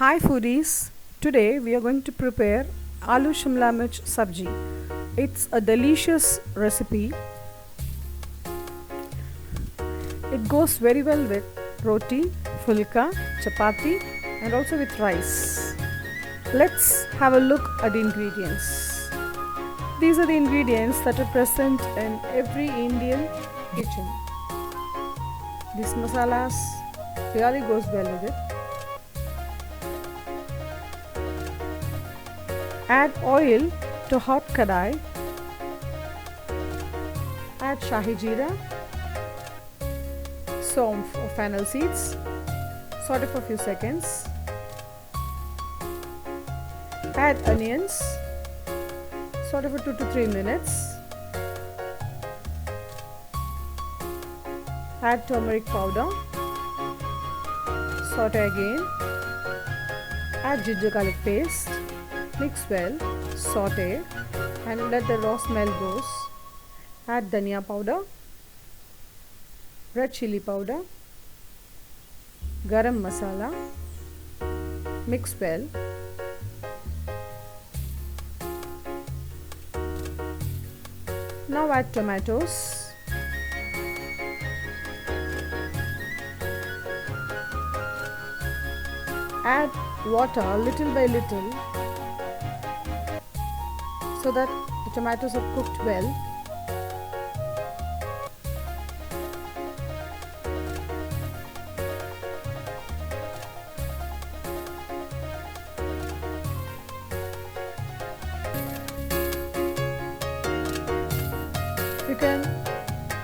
Hi foodies, today we are going to prepare Aloo Shimla Mirch Sabji. It's a delicious recipe. It goes very well with roti, fulka, chapati and also with rice. Let's have a look at the ingredients. These are the ingredients that are present in every Indian kitchen. These masalas really goes well with it. Add oil to hot kadai. Add Shahi Jeera, Somph or Fennel seeds. Saute for a few seconds. Add onions. Saute for 2 to 3 minutes. Add turmeric powder. Saute again. Add ginger garlic paste. Mix well, saute and let the raw smell goes. Add Dhaniya Powder, red chilli powder, Garam Masala. Mix well. Now add tomatoes. Add water little by little so that the tomatoes are cooked well. You can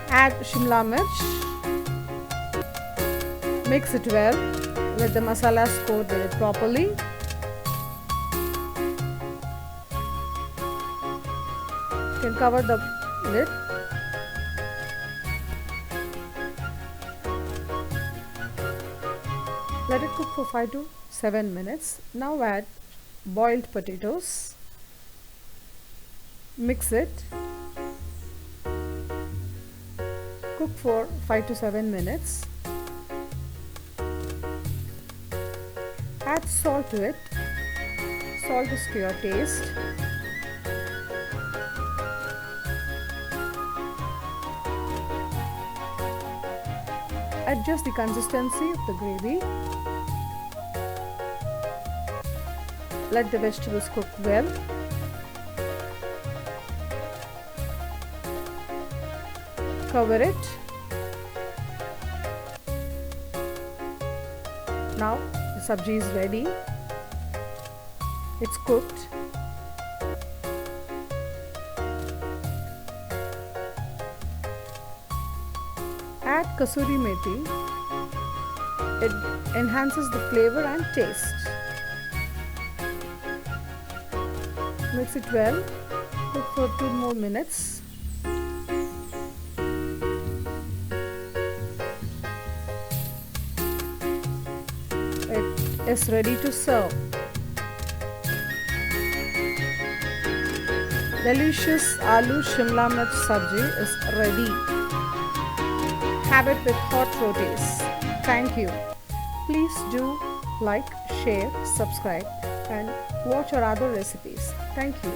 add Shimla Mirch. Mix it well. Let the masalas coat with it properly. You can cover the lid. Let it cook for 5 to 7 minutes. Now add boiled potatoes. Mix it. Cook for 5 to 7 minutes. Add salt to it. Salt is to your taste. Adjust the consistency of the gravy. Let the vegetables cook well. Cover it. Now the sabji is ready. It's cooked. Add Kasuri Methi. It enhances the flavor and taste. Mix it well. Cook for 2 more minutes. It is ready to serve. Delicious Aloo Shimla Mirch Sabji is ready. Have it with hot rotis. Thank you. Please do like, share, subscribe and watch our other recipes. Thank you.